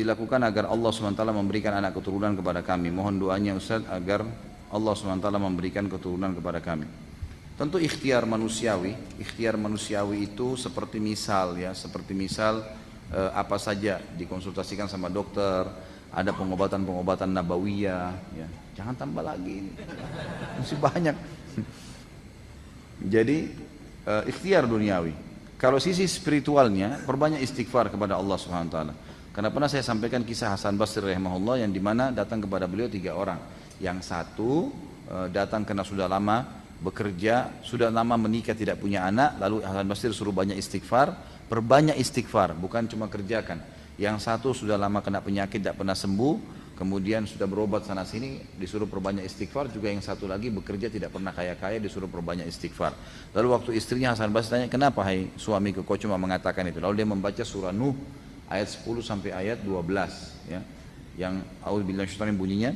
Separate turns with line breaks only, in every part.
dilakukan agar Allah SWT memberikan anak keturunan kepada kami. Mohon doanya Ustaz agar Allah SWT memberikan keturunan kepada kami. Tentu ikhtiar manusiawi itu seperti misal ya, apa saja dikonsultasikan sama dokter, ada pengobatan nabawiyah ya. Jangan tambah lagi ini. Masih banyak. Jadi ikhtiar duniawi. Kalau sisi spiritualnya, perbanyak istighfar kepada Allah SWT. Karena pernah saya sampaikan kisah Hasan Basri rahimahullah yang dimana datang kepada beliau 3 orang. Yang satu datang karena sudah lama bekerja, sudah lama menikah tidak punya anak, lalu Hasan Basri suruh banyak istighfar, perbanyak istighfar, bukan cuma kerjakan. Yang satu sudah lama kena penyakit tidak pernah sembuh, kemudian sudah berobat sana sini disuruh perbanyak istighfar. Juga yang satu lagi bekerja tidak pernah kaya-kaya disuruh perbanyak istighfar. Lalu waktu istrinya Hasan Basri tanya, kenapa hai suamiku kau cuma mengatakan itu? Lalu dia membaca surah Nuh ayat 10 sampai ayat 12 ya, yang a'udzubillahi minasyaitonir bunyinya,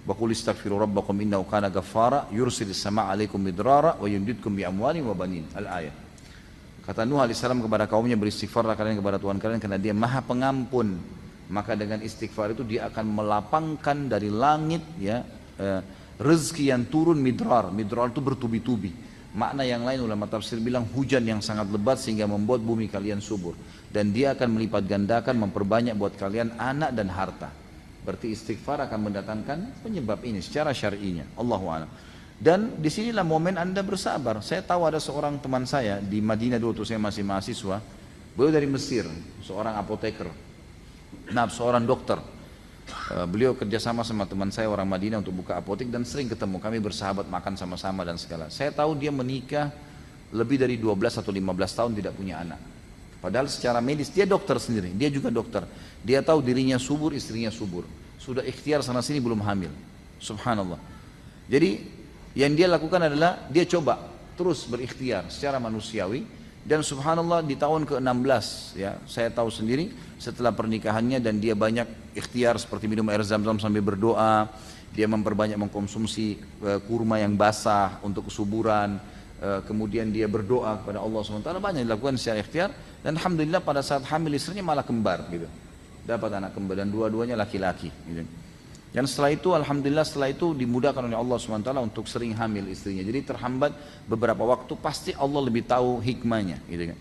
wa qul istaghfiru rabbakum innahu kana ghaffara yursilis samaa 'alaikum midrara wa yumdidkum bi amwalin wa banin. Al-ayat. Kata Nuh alaihissalam kepada kaumnya, beristighfarlah kalian kepada Tuhan kalian karena Dia Maha Pengampun. Maka dengan istighfar itu Dia akan melapangkan dari langit ya rezeki yang turun midrar. Midrar itu bertubi-tubi. Makna yang lain ulama tafsir bilang hujan yang sangat lebat sehingga membuat bumi kalian subur. Dan Dia akan melipat gandakan, memperbanyak buat kalian anak dan harta. Berarti istighfar akan mendatangkan penyebab ini secara syar'inya. Allahu a'lam. Dan disinilah momen Anda bersabar. Saya tahu ada seorang teman saya di Madinah dulu waktu saya masih mahasiswa. Beliau dari Mesir, seorang apoteker. Seorang dokter. Beliau kerjasama sama teman saya orang Madinah untuk buka apotek dan sering ketemu. Kami bersahabat, makan sama-sama dan segala. Saya tahu dia menikah lebih dari 12 atau 15 tahun tidak punya anak. Padahal secara medis dia dokter sendiri, dia juga dokter. Dia tahu dirinya subur, istrinya subur. Sudah ikhtiar sana sini belum hamil. Subhanallah. Jadi yang dia lakukan adalah dia coba terus berikhtiar secara manusiawi. Dan subhanallah di tahun ke-16 ya, saya tahu sendiri setelah pernikahannya, dan dia banyak ikhtiar seperti minum air zam-zam sambil berdoa. Dia memperbanyak mengkonsumsi kurma yang basah untuk kesuburan. Kemudian dia berdoa kepada Allah SWT, banyak dilakukan secara ikhtiar. Dan alhamdulillah pada saat hamil istrinya malah kembar gitu. Dapat anak kembar dan dua-duanya laki-laki gitu. Dan setelah itu alhamdulillah dimudahkan oleh Allah SWT untuk sering hamil istrinya. Jadi terhambat beberapa waktu, pasti Allah lebih tahu hikmahnya gitu kan.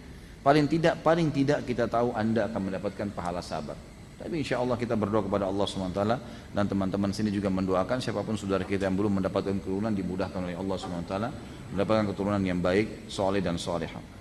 Paling tidak kita tahu Anda akan mendapatkan pahala sabar. Tapi insya Allah kita berdoa kepada Allah SWT, dan teman-teman sini juga mendoakan siapapun saudara kita yang belum mendapatkan keturunan dimudahkan oleh Allah SWT, mendapatkan keturunan yang baik, soleh dan solehah.